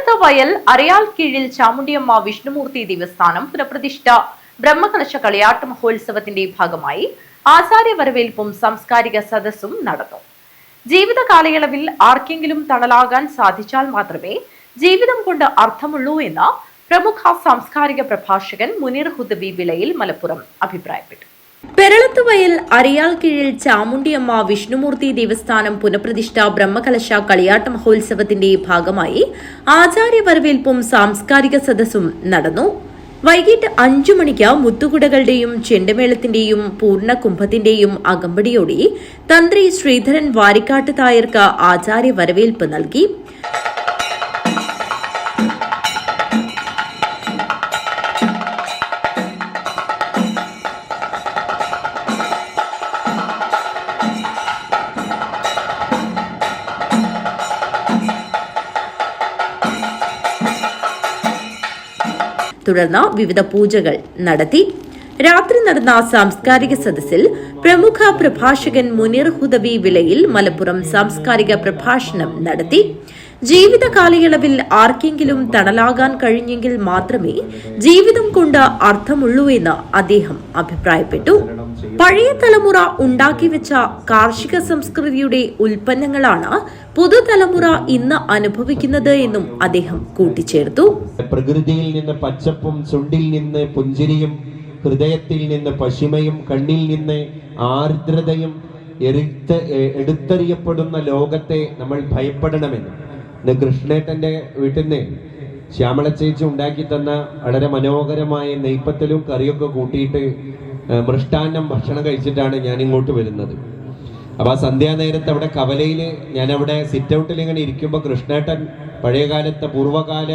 പെരളത്തുവയൽ അറിയാൽ കീഴിൽ ചാമുണ്ടിയമ്മ വിഷ്ണുമൂർത്തി ദേവസ്ഥാനം പുനഃപ്രതിഷ്ഠ ബ്രഹ്മകലശ കളിയാട്ട് മഹോത്സവത്തിന്റെ ഭാഗമായി ആചാര്യ വരവേൽപ്പും സാംസ്കാരിക സദസ്സും നടന്നു. ജീവിത കാലയളവിൽ ആർക്കെങ്കിലും തണലാകാൻ സാധിച്ചാൽ മാത്രമേ ജീവിതം കൊണ്ട് അർത്ഥമുള്ളൂ എന്ന് പ്രമുഖ സാംസ്കാരിക പ്രഭാഷകൻ മുനീർ ഹുദവി വിളയിൽ മലപ്പുറം അഭിപ്രായപ്പെട്ടു. പെരളത്തുവയൽ അറിയാൽ കീഴിൽ ചാമുണ്ടിയമ്മ വിഷ്ണുമൂർത്തി ദേവസ്ഥാനം പുനഃപ്രതിഷ്ഠ ബ്രഹ്മകലശ കളിയാട്ട മഹോത്സവത്തിന്റെ ഭാഗമായി ആചാര്യ വരവേൽപ്പും സാംസ്കാരിക സദസ്സും നടന്നു. വൈകിട്ട് 5 മണിക്ക് മുത്തുകുടകളുടെയും ചെണ്ടമേളത്തിന്റെയും പൂർണ്ണകുംഭത്തിന്റെയും അകമ്പടിയോടെ തന്ത്രി ശ്രീധരൻ വാരിക്കാട്ട് തായർക്ക് ആചാര്യ വരവേൽപ്പ് നൽകി. തുടർന്ന് വിവിധ പൂജകൾ നടത്തി. രാത്രി നടന്ന സാംസ്കാരിക സദസ്സിൽ പ്രമുഖ പ്രഭാഷകൻ മുനീർ ഹുദവി വിളയിൽ മലപ്പുറം സാംസ്കാരിക പ്രഭാഷണം നടത്തി. ജീവിത കാലയളവിൽ ആർക്കെങ്കിലും തണലാകാൻ കഴിഞ്ഞെങ്കിൽ മാത്രമേ ജീവിതം കൊണ്ട് അർത്ഥമുള്ളൂ എന്ന് അദ്ദേഹം അഭിപ്രായപ്പെട്ടു. പഴയ തലമുറ ഉണ്ടാക്കിവെച്ച കാർഷിക സംസ്കൃതിയുടെ ഉൽപ്പന്നങ്ങളാണ് പുതുതലമുറ ഇന്ന് അനുഭവിക്കുന്നത് എന്നും അദ്ദേഹം കൂട്ടിച്ചേർത്തു. പ്രകൃതിയിൽ നിന്ന് പച്ചപ്പും, ചുണ്ടിൽ നിന്ന് പുഞ്ചിരിയും, ഹൃദയത്തിൽ നിന്ന് പശിമയും, കണ്ണിൽ നിന്ന് ആർദ്രതയും എടുത്തെറിയപ്പെടുന്ന ലോകത്തെ നമ്മൾ ഭയപ്പെടണമെന്ന് ഇന്ന് കൃഷ്ണേട്ടന്റെ വീട്ടിൽ നിന്ന് ശ്യാമള ചേച്ചി ഉണ്ടാക്കി തന്ന വളരെ മനോഹരമായ നെയ്പ്പത്തലും കറിയൊക്കെ കൂട്ടിയിട്ട് മൃഷ്ടാന്നം ഭക്ഷണം കഴിച്ചിട്ടാണ് ഞാൻ ഇങ്ങോട്ട് വരുന്നത്. അപ്പൊ ആ സന്ധ്യാനേരത്ത് അവിടെ കവലയില് ഞാൻ അവിടെ സിറ്റ് ഔട്ടിൽ ഇങ്ങനെ ഇരിക്കുമ്പോൾ കൃഷ്ണേട്ടൻ പഴയകാലത്തെ പൂർവ്വകാല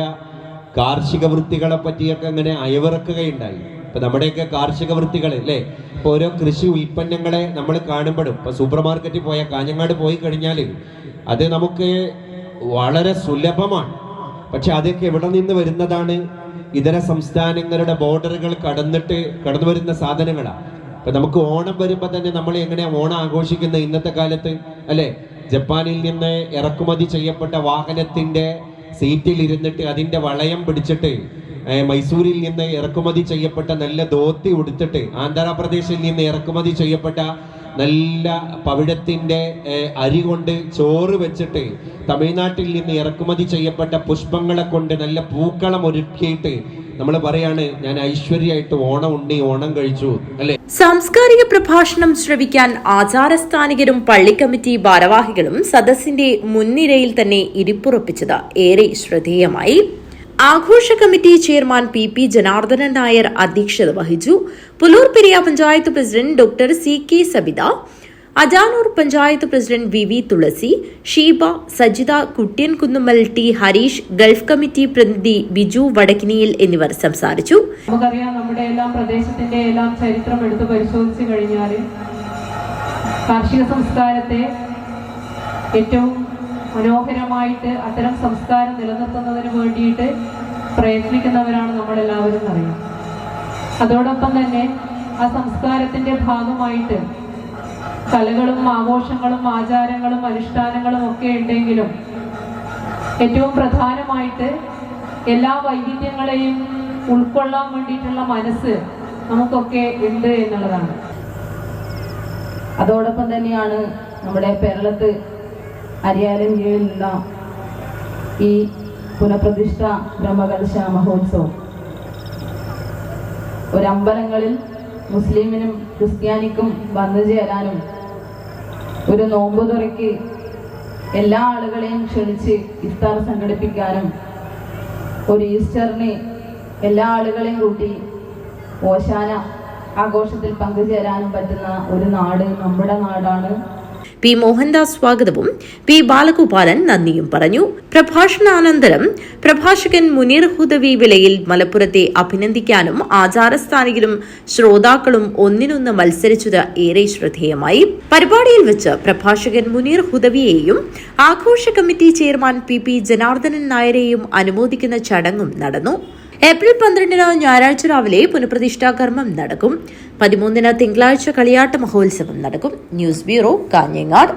കാർഷിക വൃത്തികളെ പറ്റിയൊക്കെ ഇങ്ങനെ അയവിറക്കുകയുണ്ടായി. ഇപ്പൊ നമ്മുടെയൊക്കെ കാർഷിക വൃത്തികൾ അല്ലേ, ഇപ്പൊ ഓരോ കൃഷി ഉൽപ്പന്നങ്ങളെ നമ്മൾ കാണുമ്പോഴും ഇപ്പൊ സൂപ്പർ മാർക്കറ്റിൽ പോയാൽ കാഞ്ഞങ്ങാട് പോയി കഴിഞ്ഞാൽ അത് നമുക്ക് വളരെ സുലഭമാണ്. പക്ഷെ അതൊക്കെ എവിടെ നിന്ന് വരുന്നതാണ്? ഇതര സംസ്ഥാനങ്ങളുടെ ബോർഡറുകൾ കടന്നു വരുന്ന സാധനങ്ങളാണ്. ഇപ്പൊ നമുക്ക് ഓണം വരുമ്പോ തന്നെ നമ്മൾ എങ്ങനെയാ ഓണം ആഘോഷിക്കുന്ന ഇന്നത്തെ കാലത്ത് അല്ലെ? ജപ്പാനിൽ നിന്ന് ഇറക്കുമതി ചെയ്യപ്പെട്ട വാഹനത്തിന്റെ സീറ്റിൽ ഇരുന്നിട്ട് അതിന്റെ വളയം പിടിച്ചിട്ട്, മൈസൂരിൽ നിന്ന് ഇറക്കുമതി ചെയ്യപ്പെട്ട നല്ല ധോത്തി ഉടുത്തിട്ട്, ആന്ധ്രാപ്രദേശിൽ നിന്ന് ഇറക്കുമതി ചെയ്യപ്പെട്ട നല്ല പവിഴത്തിന്റെ അരി കൊണ്ട് ചോറ് വെച്ചിട്ട്, തമിഴ്നാട്ടിൽ നിന്ന് ഇറക്കുമതി ചെയ്യപ്പെട്ട പുഷ്പങ്ങളെ കൊണ്ട് നല്ല പൂക്കളം ഒരുക്കിയിട്ട് നമ്മൾ പറയാണ്, ഞാൻ ഐശ്വര്യമായിട്ട് ഓണം കഴിച്ചു അല്ലെ? സാംസ്കാരിക പ്രഭാഷണം ശ്രവിക്കാൻ ആചാരസ്ഥാനികരും പള്ളി കമ്മിറ്റി ഭാരവാഹികളും സദസ്സിന്റെ മുൻനിരയിൽ തന്നെ ഇരിപ്പുറപ്പിച്ചത് ഏറെ ശ്രദ്ധേയമായി. ആഘോഷ committee chairman P Janardhanan Nair അധ്യക്ഷത വഹിച്ചു. Puloor Periya panchayat president doctor CK Sabitha, Ajanur panchayat president VV Thulasi, Sheeba, Sajitha, Kuttiyan Kunnummal, T Harish, Gulf committee പ്രതിനിധി ബിജു വടക്കിനിയിൽ എന്നിവർ സംസാരിച്ചു. നമുക്കറിയാം, നമ്മുടെ എല്ലാം പ്രദേശത്തിന്റെ എല്ലാം ചരിത്രം എടുത്ത് പരിശോധിച്ചു കഴിഞ്ഞാൽ കാർഷിക സംസ്കാരത്തെ ഏറ്റവും മനോഹരമായിട്ട് അത്തരം സംസ്കാരം നിലനിർത്തുന്നതിന് വേണ്ടിയിട്ട് പ്രയത്നിക്കുന്നവരാണ് നമ്മളെല്ലാവരും അറിയാം. അതോടൊപ്പം തന്നെ ആ സംസ്കാരത്തിന്റെ ഭാഗമായിട്ട് കലകളും ആഘോഷങ്ങളും ആചാരങ്ങളും അനുഷ്ഠാനങ്ങളും ഒക്കെ ഉണ്ടെങ്കിലും ഏറ്റവും പ്രധാനമായിട്ട് എല്ലാ വൈവിധ്യങ്ങളെയും ഉൾക്കൊള്ളാൻ വേണ്ടിയിട്ടുള്ള മനസ്സ് നമുക്കൊക്കെ ഉണ്ട് എന്നുള്ളതാണ്. അതോടൊപ്പം തന്നെയാണ് നമ്മുടെ കേരളത്ത് അരിയാലൻ കീഴിലുള്ള ഈ പുനഃപ്രതിഷ്ഠ ബ്രഹ്മകലശ മഹോത്സവം ഒരമ്പലങ്ങളിൽ മുസ്ലിമിനും ക്രിസ്ത്യാനിക്കും വന്നു ചേരാനും ഒരു നോമ്പ് തുറയ്ക്ക് എല്ലാ ആളുകളെയും ക്ഷണിച്ച് ഇഫ്താർ സംഘടിപ്പിക്കാനും ഒരു ഈസ്റ്ററിന് എല്ലാ ആളുകളെയും കൂട്ടി ഓശാന ആഘോഷത്തിൽ പങ്കുചേരാനും പറ്റുന്ന ഒരു നാട് നമ്മുടെ നാടാണ്. P മോഹൻദാസ് സ്വാഗതവും P ബാലഗോപാലൻ നന്ദിയും പറഞ്ഞു. പ്രഭാഷണാനന്തരം പ്രഭാഷകൻ മുനീർ ഹുദവി വിളയിൽ മലപ്പുറത്തെ അഭിനന്ദിക്കാനും ആചാരസ്ഥാനികളും ശ്രോതാക്കളും ഒന്നിനൊന്ന് മത്സരിച്ചത് ഏറെ ശ്രദ്ധേയമായി. പരിപാടിയിൽ വെച്ച് പ്രഭാഷകൻ മുനീർ ഹുദവിയെയും ആഘോഷ കമ്മിറ്റി ചെയർമാൻ P ജനാർദ്ദനൻ നായരെയും അനുമോദിക്കുന്ന ചടങ്ങും നടന്നു. ഏപ്രിൽ 12 ഞായറാഴ്ച രാവിലെ പുനഃപ്രതിഷ്ഠാ കർമ്മം നടക്കും. 13 തിങ്കളാഴ്ച കളിയാട്ട മഹോത്സവം നടക്കും. News bureau, Kanhangad.